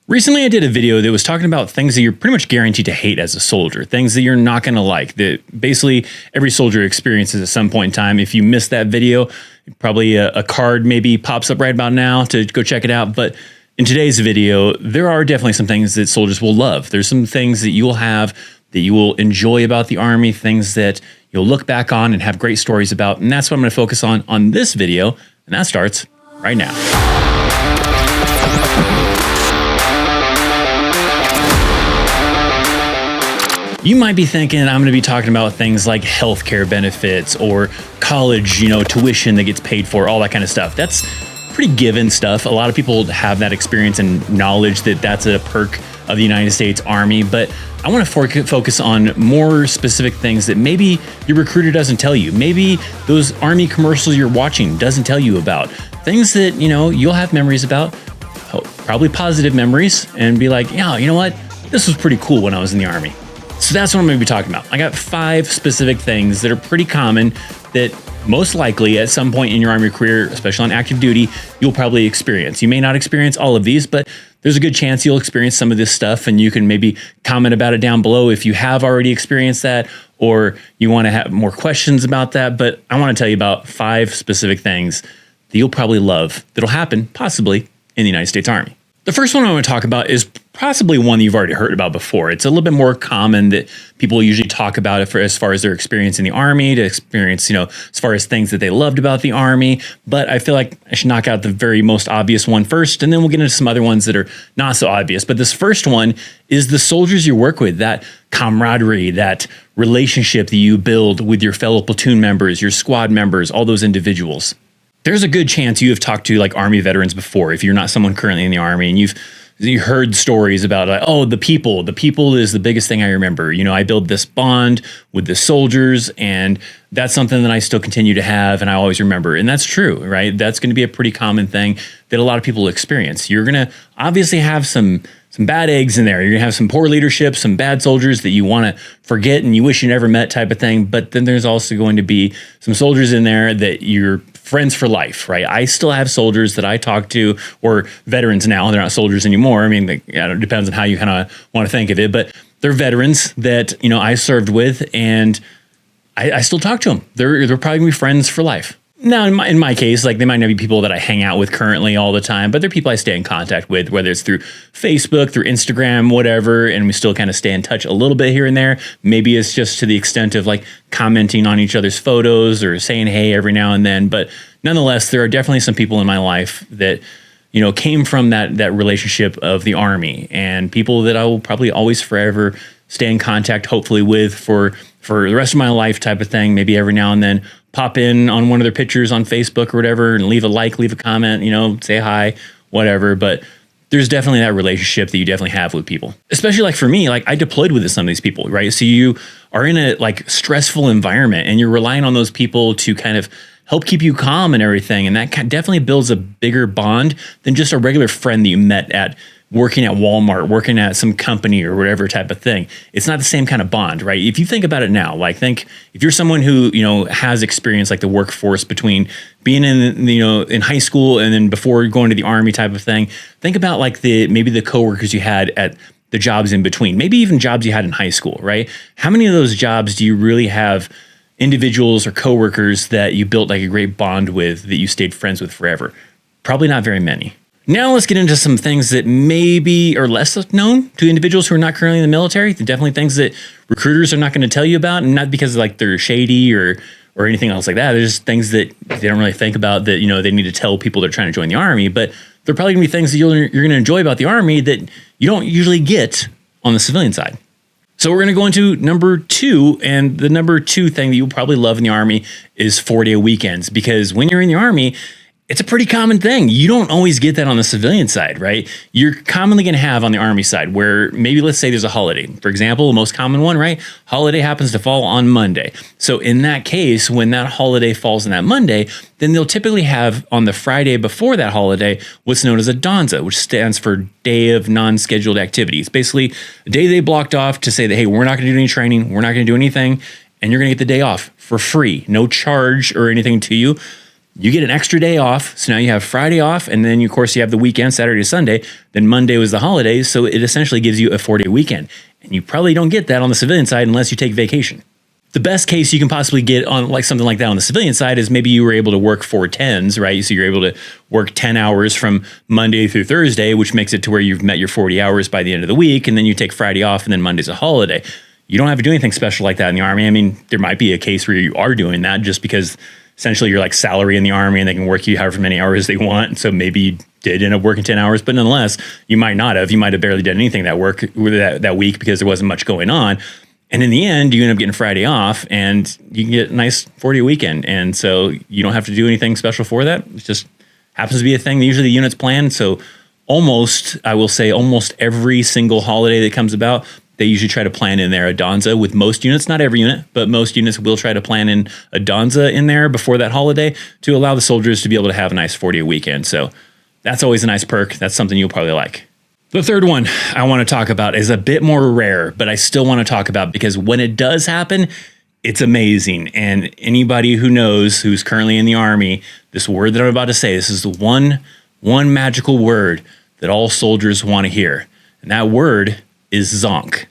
Recently, I did a video that was talking about things that you're pretty much guaranteed to hate as a soldier, things that you're not going to like, that basically every soldier experiences at some point in time. If you missed that video, probably a card maybe pops up right about now to go check it out. But in today's video, there are definitely some things that soldiers will love. There's some things that you will have that you will enjoy about the Army, things that you'll look back on and have great stories about. And that's what I'm going to focus on this video. And that starts right now. You might be thinking I'm going to be talking about things like healthcare benefits or college, tuition that gets paid for, all that kind of stuff. That's pretty given stuff. A lot of people have that experience and knowledge that that's a perk of the United States Army, but I want to focus on more specific things that maybe your recruiter doesn't tell you. Maybe those Army commercials you're watching doesn't tell you about. Things that, you'll have memories about, probably positive memories, and be like, yeah, you know what? This was pretty cool when I was in the Army. So that's what I'm going to be talking about. I got 5 specific things that are pretty common that most likely at some point in your Army career, especially on active duty, you'll probably experience. You may not experience all of these, but there's a good chance you'll experience some of this stuff, and you can maybe comment about it down below if you have already experienced that or you want to have more questions about that. But I want to tell you about 5 specific things that you'll probably love that'll happen possibly in the United States Army. The first one I want to talk about is possibly one that you've already heard about before. It's a little bit more common that people usually talk about it for as far as their experience in the Army, to experience, as far as things that they loved about the Army. But I feel like I should knock out the very most obvious one first, and then we'll get into some other ones that are not so obvious. But this first one is the soldiers you work with, that camaraderie, that relationship that you build with your fellow platoon members, your squad members, all those individuals. There's a good chance you have talked to like Army veterans before, if you're not someone currently in the Army, and you heard stories about the people is the biggest thing I remember. I build this bond with the soldiers, and that's something that I still continue to have and I always remember. And that's true, right? That's going to be a pretty common thing that a lot of people experience. You're going to obviously have some bad eggs in there. You're going to have some poor leadership, some bad soldiers that you want to forget and you wish you never met type of thing. But then there's also going to be some soldiers in there that you're friends for life, right? I still have soldiers that I talk to, or veterans now. They're not soldiers anymore. I mean, it depends on how you kind of want to think of it, but they're veterans that, I served with, and I still talk to them. They're probably gonna be friends for life. Now, in my case, like, they might not be people that I hang out with currently all the time, but they're people I stay in contact with, whether it's through Facebook, through Instagram, whatever, and we still kind of stay in touch a little bit here and there. Maybe it's just to the extent of like commenting on each other's photos or saying hey every now and then. But nonetheless, there are definitely some people in my life that, came from that relationship of the Army, and people that I will probably always forever stay in contact, hopefully with for the rest of my life type of thing. Maybe every now and then pop in on one of their pictures on Facebook or whatever and leave a like, leave a comment, say hi, whatever. But there's definitely that relationship that you definitely have with people, especially like for me, like I deployed with some of these people, right? So you are in a like stressful environment and you're relying on those people to kind of help keep you calm and everything. And that definitely builds a bigger bond than just a regular friend that you met at working at Walmart, working at some company or whatever type of thing. It's not the same kind of bond, right? If you think about it now, like think if you're someone who, has experience like the workforce between being in high school and then before going to the Army type of thing, think about like maybe the coworkers you had at the jobs in between, maybe even jobs you had in high school, right? How many of those jobs do you really have individuals or coworkers that you built like a great bond with, that you stayed friends with forever? Probably not very many. Now let's get into some things that maybe are less known to individuals who are not currently in the military. They're definitely things that recruiters are not going to tell you about, and not because like they're shady or anything else like that. They're just things that they don't really think about that, they need to tell people that are trying to join the Army. But they're probably going to be things that you're going to enjoy about the Army that you don't usually get on the civilian side. So we're going to go into number 2, and the number 2 thing that you'll probably love in the Army is 4-day weekends, because when you're in the Army, it's a pretty common thing. You don't always get that on the civilian side, right? You're commonly going to have on the Army side where maybe let's say there's a holiday. For example, the most common one, right? Holiday happens to fall on Monday. So in that case, when that holiday falls on that Monday, then they'll typically have on the Friday before that holiday what's known as a DONSA, which stands for Day of Non-Scheduled Activities. Basically, a day they blocked off to say that, hey, we're not going to do any training, we're not going to do anything, and you're going to get the day off for free, no charge or anything to you. You get an extra day off. So now you have Friday off. And then, of course, you have the weekend, Saturday to Sunday. Then Monday was the holidays. So it essentially gives you a 4-day weekend. And you probably don't get that on the civilian side unless you take vacation. The best case you can possibly get on like something like that on the civilian side is maybe you were able to work 4/10s, right? So you're able to work 10 hours from Monday through Thursday, which makes it to where you've met your 40 hours by the end of the week. And then you take Friday off and then Monday's a holiday. You don't have to do anything special like that in the Army. I mean, there might be a case where you are doing that just because essentially you're like salary in the Army and they can work you however many hours they want. So maybe you did end up working 10 hours, but nonetheless, you might not have. You might have barely done anything that week because there wasn't much going on. And in the end, you end up getting Friday off and you can get a nice 4-day weekend. And so you don't have to do anything special for that. It just happens to be a thing that usually the units plan. So almost every single holiday that comes about, they usually try to plan in there a Donza with most units, not every unit, but most units will try to plan in a Donza in there before that holiday to allow the soldiers to be able to have a nice 4-day weekend. So that's always a nice perk. That's something you'll probably like. The third one I want to talk about is a bit more rare, but I still want to talk about because when it does happen, it's amazing. And anybody who knows who's currently in the Army, this word that I'm about to say, this is the one magical word that all soldiers want to hear. And that word is Zonk.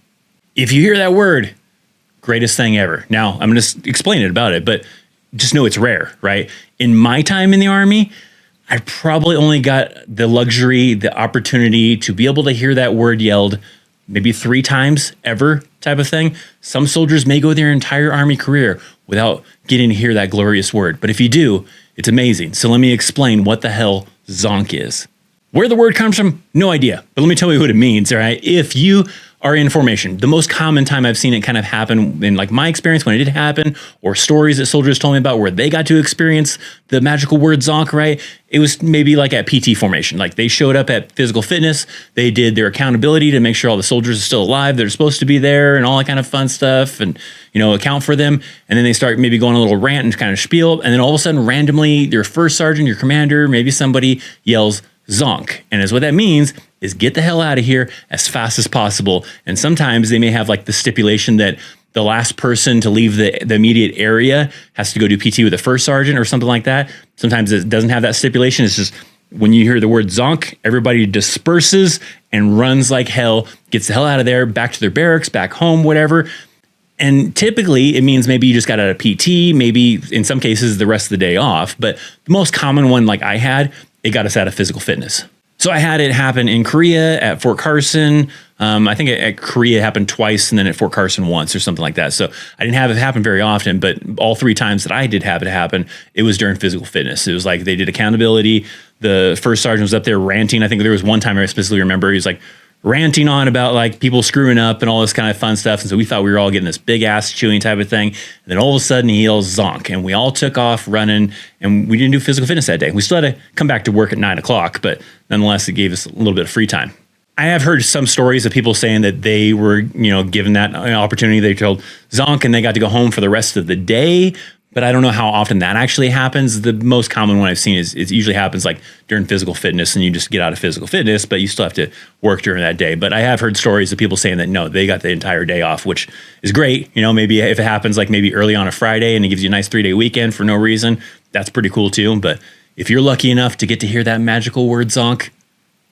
If you hear that word, greatest thing ever. Now, I'm going to explain it about it, but just know it's rare, right? In my time in the Army, I probably only got the luxury, the opportunity to be able to hear that word yelled maybe 3 times ever type of thing. Some soldiers may go their entire Army career without getting to hear that glorious word. But if you do, it's amazing. So let me explain what the hell Zonk is. Where the word comes from, no idea. But let me tell you what it means, all right? If you are in formation, the most common time I've seen it kind of happen in like my experience when it did happen, or stories that soldiers told me about where they got to experience the magical word Zonk, right? It was maybe like at PT formation. Like they showed up at physical fitness, they did their accountability to make sure all the soldiers are still alive, they're supposed to be there and all that kind of fun stuff and, account for them. And then they start maybe going a little rant and kind of spiel. And then all of a sudden, randomly, your first sergeant, your commander, maybe somebody yells Zonk. And as what that means is get the hell out of here as fast as possible. And sometimes they may have like the stipulation that the last person to leave the immediate area has to go do PT with the first sergeant or something like that. Sometimes it doesn't have that stipulation. It's just when you hear the word Zonk, everybody disperses and runs like hell, gets the hell out of there, back to their barracks, back home, whatever. And typically it means maybe you just got out of PT, maybe in some cases the rest of the day off. But the most common one like I had, it got us out of physical fitness. So I had it happen in Korea at Fort Carson. I think at Korea it happened twice and then at Fort Carson once or something like that. So I didn't have it happen very often, but all 3 times that I did have it happen, it was during physical fitness. It was like they did accountability. The first sergeant was up there ranting. I think there was one time I specifically remember he was like ranting on about like people screwing up and all this kind of fun stuff. And so we thought we were all getting this big ass chewing type of thing. And then all of a sudden he yells Zonk and we all took off running and we didn't do physical fitness that day. We still had to come back to work at 9 o'clock, but nonetheless, it gave us a little bit of free time. I have heard some stories of people saying that they were, given that opportunity, they told Zonk and they got to go home for the rest of the day. But I don't know how often that actually happens. The most common one I've seen is it usually happens like during physical fitness and you just get out of physical fitness, but you still have to work during that day. But I have heard stories of people saying that, no, they got the entire day off, which is great. Maybe if it happens like maybe early on a Friday and it gives you a nice 3-day weekend for no reason, that's pretty cool too. But if you're lucky enough to get to hear that magical word Zonk,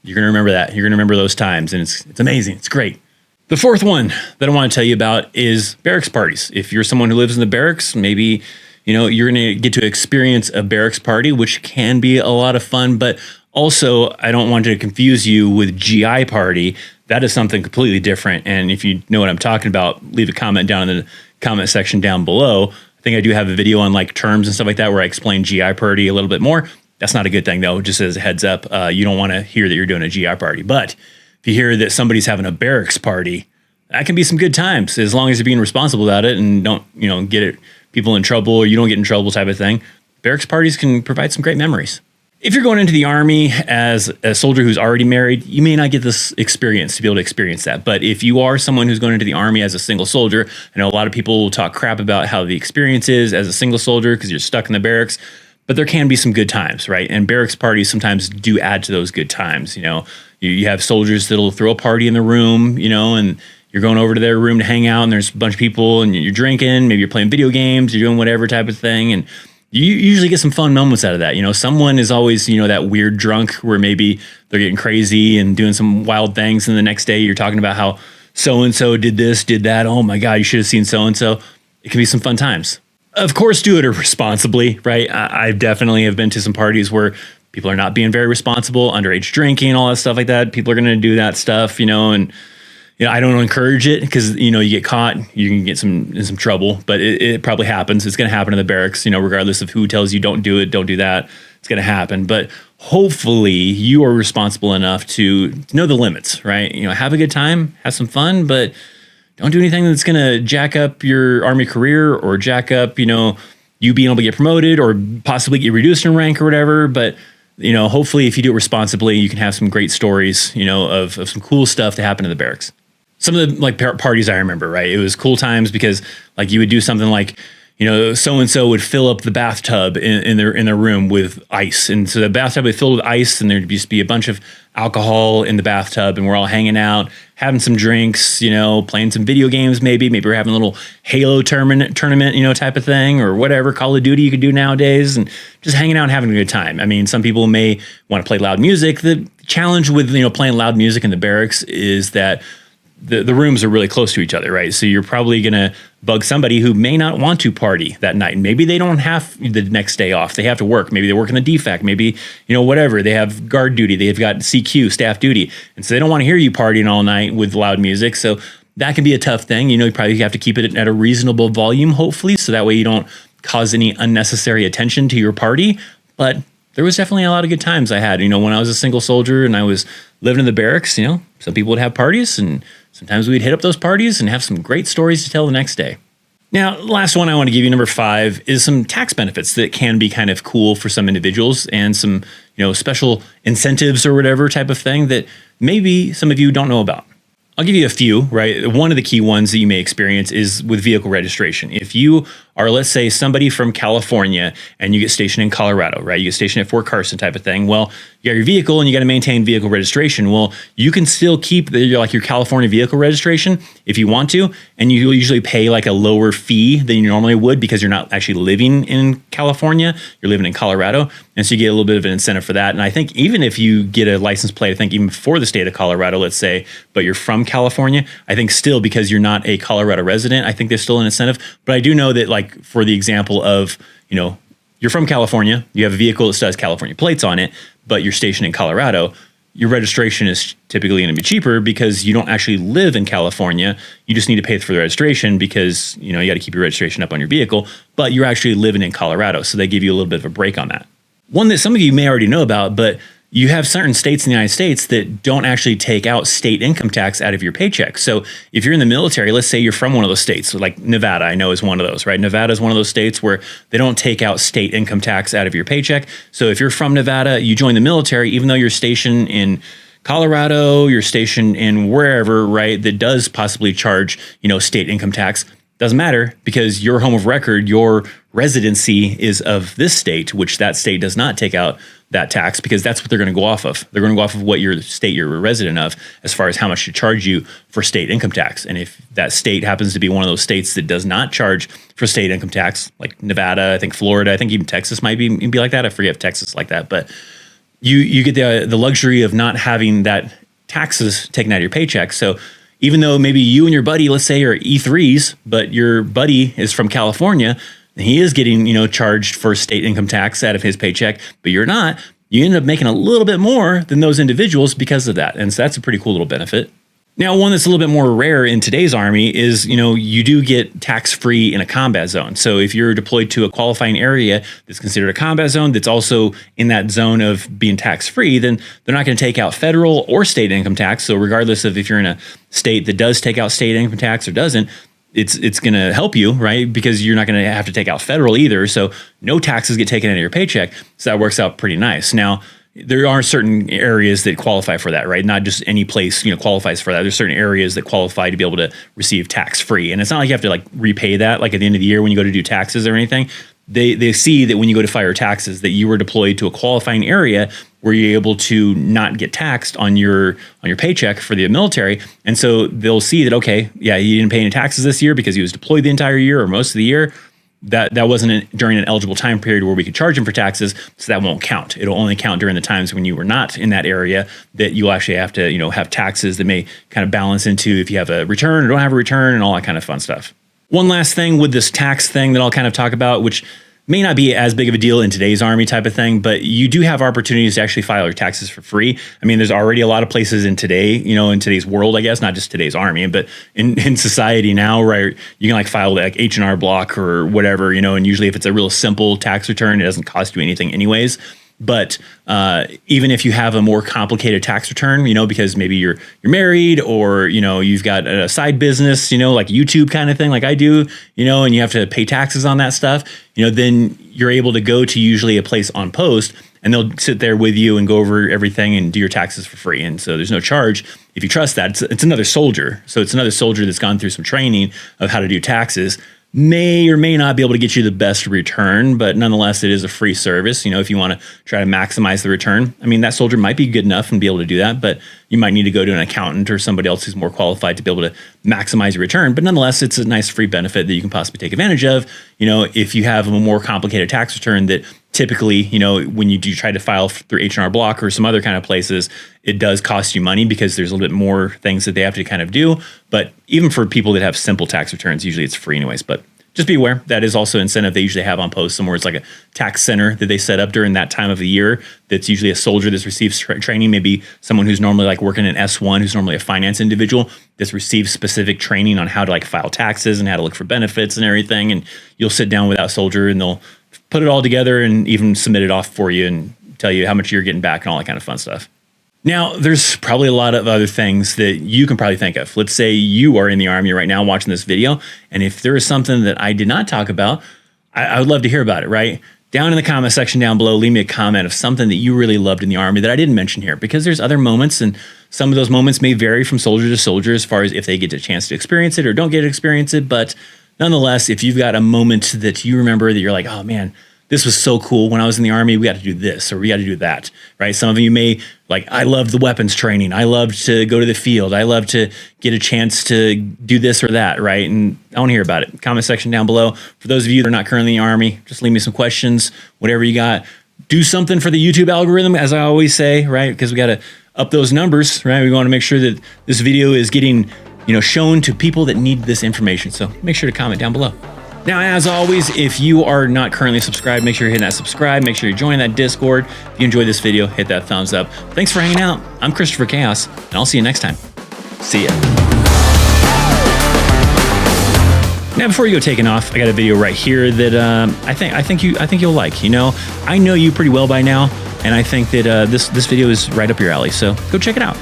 you're going to remember that. You're going to remember those times. And it's amazing. It's great. The fourth one that I want to tell you about is barracks parties. If you're someone who lives in the barracks, maybe you're going to get to experience a barracks party, which can be a lot of fun. But also, I don't want to confuse you with GI party. That is something completely different. And if you know what I'm talking about, leave a comment down in the comment section down below. I think I do have a video on like terms and stuff like that where I explain GI party a little bit more. That's not a good thing, though. Just as a heads up, you don't want to hear that you're doing a GI party. But if you hear that somebody's having a barracks party, that can be some good times as long as you're being responsible about it and don't, get people in trouble or you don't get in trouble type of thing. Barracks parties can provide some great memories. If you're going into the Army as a soldier who's already married, you may not get this experience to be able to experience that. But if you are someone who's going into the Army as a single soldier, I know a lot of people will talk crap about how the experience is as a single soldier because you're stuck in the barracks. But there can be some good times, right? And barracks parties sometimes do add to those good times. You have soldiers that'll throw a party in the room, and you're going over to their room to hang out and there's a bunch of people and you're drinking, maybe you're playing video games, you're doing whatever type of thing. And You usually get some fun moments out of that. Someone is always, that weird drunk where maybe they're getting crazy and doing some wild things. And the next day you're talking about how so-and-so did this, did that. Oh my God, you should have seen so-and-so. It can be some fun times. Of course, do it responsibly, right? I definitely have been to some parties where people are not being very responsible, underage drinking, all that stuff like that. People are going to do that stuff, and I don't encourage it because, you get caught, you can get in some trouble, but it probably happens. It's going to happen in the barracks, regardless of who tells you don't do it, don't do that. It's going to happen. But hopefully you are responsible enough to know the limits, right? Have a good time, have some fun, but don't do anything that's going to jack up your Army career or jack up, you being able to get promoted or possibly get reduced in rank or whatever. But hopefully if you do it responsibly, you can have some great stories, of some cool stuff that happened in the barracks. Some of the parties I remember, right? It was cool times because you would do something like, so-and-so would fill up the bathtub in their room with ice. And so the bathtub would fill with ice and there'd just be a bunch of alcohol in the bathtub and we're all hanging out, having some drinks, playing some video games maybe we're having a little Halo tournament, type of thing or whatever, Call of Duty you could do nowadays and just hanging out and having a good time. I mean, some people may want to play loud music. The challenge with, playing loud music in the barracks is that the rooms are really close to each other, right? So you're probably going to bug somebody who may not want to party that night. Maybe they don't have the next day off. They have to work. Maybe they work in the DFAC. Maybe, whatever. They have guard duty. They've got CQ, staff duty. And so they don't want to hear you partying all night with loud music. So that can be a tough thing. You probably have to keep it at a reasonable volume, hopefully. So that way you don't cause any unnecessary attention to your party. But there was definitely a lot of good times I had. When I was a single soldier and I was living in the barracks, some people would have parties and sometimes we'd hit up those parties and have some great stories to tell the next day. Now, last one I want to give you, number 5, is some tax benefits that can be kind of cool for some individuals and some, special incentives or whatever type of thing that maybe some of you don't know about. I'll give you a few, right? One of the key ones that you may experience is with vehicle registration. If you are, let's say, somebody from California and you get stationed in Colorado, right? You get stationed at Fort Carson type of thing. Well, you got your vehicle and you got to maintain vehicle registration. Well, you can still keep your California vehicle registration if you want to, and you usually pay like a lower fee than you normally would because you're not actually living in California, you're living in Colorado, and so you get a little bit of an incentive for that. And I think even if you get a license plate, I think even for the state of Colorado, let's say, but you're from California, I think still because you're not a Colorado resident, I think there's still an incentive. But I do know that for the example of, you're from California, you have a vehicle that still has California plates on it, but you're stationed in Colorado, your registration is typically going to be cheaper because you don't actually live in California. You just need to pay for the registration because, you got to keep your registration up on your vehicle, but you're actually living in Colorado. So they give you a little bit of a break on that. One that some of you may already know about, but you have certain states in the United States that don't actually take out state income tax out of your paycheck. So if you're in the military, let's say you're from one of those states, like Nevada, I know is one of those, right? Nevada is one of those states where they don't take out state income tax out of your paycheck. So if you're from Nevada, you join the military, even though you're stationed in Colorado, you're stationed in wherever, right, that does possibly charge, state income tax. Doesn't matter because your home of record, your residency is of this state, which that state does not take out that tax because that's what they're going to go off of. They're going to go off of what your state you're a resident of as far as how much to charge you for state income tax. And if that state happens to be one of those states that does not charge for state income tax, like Nevada, I think Florida, I think even Texas might be like that. I forget if Texas is like that, but you get the luxury of not having that taxes taken out of your paycheck. So even though maybe you and your buddy, let's say, are E3s, but your buddy is from California, and he is getting, charged for state income tax out of his paycheck, but you're not, you end up making a little bit more than those individuals because of that. And so that's a pretty cool little benefit. Now, one that's a little bit more rare in today's Army is, you do get tax-free in a combat zone. So if you're deployed to a qualifying area that's considered a combat zone that's also in that zone of being tax-free, then they're not going to take out federal or state income tax. So regardless of if you're in a state that does take out state income tax or doesn't, it's going to help you, right? Because you're not going to have to take out federal either. So no taxes get taken out of your paycheck. So that works out pretty nice. Now, there are certain areas that qualify for that, right? Not just any place, qualifies for that. There's certain areas that qualify to be able to receive tax-free. And it's not like you have to repay that at the end of the year when you go to do taxes or anything. They see that when you go to file taxes that you were deployed to a qualifying area where you're able to not get taxed on your paycheck for the military. And so they'll see that, okay, yeah, he didn't pay any taxes this year because he was deployed the entire year or most of the year. that wasn't during an eligible time period where we could charge them for taxes, so that won't count. It'll only count during the times when you were not in that area that you'll actually have to, have taxes that may kind of balance into if you have a return or don't have a return and all that kind of fun stuff. One last thing with this tax thing that I'll kind of talk about, which may not be as big of a deal in today's Army type of thing, but you do have opportunities to actually file your taxes for free. I mean, there's already a lot of places in today, in today's world, I guess, not just today's Army, but in society now, right? You can file like H&R Block or whatever, and usually if it's a real simple tax return, it doesn't cost you anything anyways. But even if you have a more complicated tax return, because maybe you're married or, you've got a side business, like YouTube kind of thing like I do, and you have to pay taxes on that stuff, then you're able to go to usually a place on post and they'll sit there with you and go over everything and do your taxes for free. And so there's no charge if you trust that. It's another soldier. So it's another soldier that's gone through some training of how to do taxes. May or may not be able to get you the best return, but nonetheless, it is a free service. If you want to try to maximize the return, I mean, that soldier might be good enough and be able to do that, but you might need to go to an accountant or somebody else who's more qualified to be able to maximize your return. But nonetheless, it's a nice free benefit that you can possibly take advantage of. If you have a more complicated tax return that typically, when you do try to file through H&R Block or some other kind of places, it does cost you money because there's a little bit more things that they have to kind of do. But even for people that have simple tax returns, usually it's free anyways. But just be aware that is also an incentive they usually have on post somewhere. It's like a tax center that they set up during that time of the year. That's usually a soldier that's receives training, maybe someone who's normally working in S1, who's normally a finance individual that's received specific training on how to file taxes and how to look for benefits and everything. And you'll sit down with that soldier and they'll put it all together and even submit it off for you and tell you how much you're getting back and all that kind of fun stuff. Now, there's probably a lot of other things that you can probably think of. Let's say you are in the Army right now watching this video, and if there is something that I did not talk about, I would love to hear about it, right? Down in the comment section down below, leave me a comment of something that you really loved in the Army that I didn't mention here, because there's other moments, and some of those moments may vary from soldier to soldier as far as if they get a chance to experience it or don't get to experience it. But nonetheless, if you've got a moment that you remember that you're like, oh man, this was so cool. When I was in the Army, we got to do this or we got to do that, right? Some of you may I love the weapons training. I love to go to the field. I love to get a chance to do this or that, right? And I want to hear about it. Comment section down below. For those of you that are not currently in the Army, just leave me some questions, whatever you got. Do something for the YouTube algorithm, as I always say, right? Because we got to up those numbers, right? We want to make sure that this video is getting, shown to people that need this information. So make sure to comment down below. Now, as always, if you are not currently subscribed, make sure you're hitting that subscribe. Make sure you're joining that Discord. If you enjoyed this video, hit that thumbs up. Thanks for hanging out. I'm Christopher Chaos, and I'll see you next time. See ya. Now, before you go taking off, I got a video right here that I think you'll like. I know you pretty well by now, and I think that this video is right up your alley. So go check it out.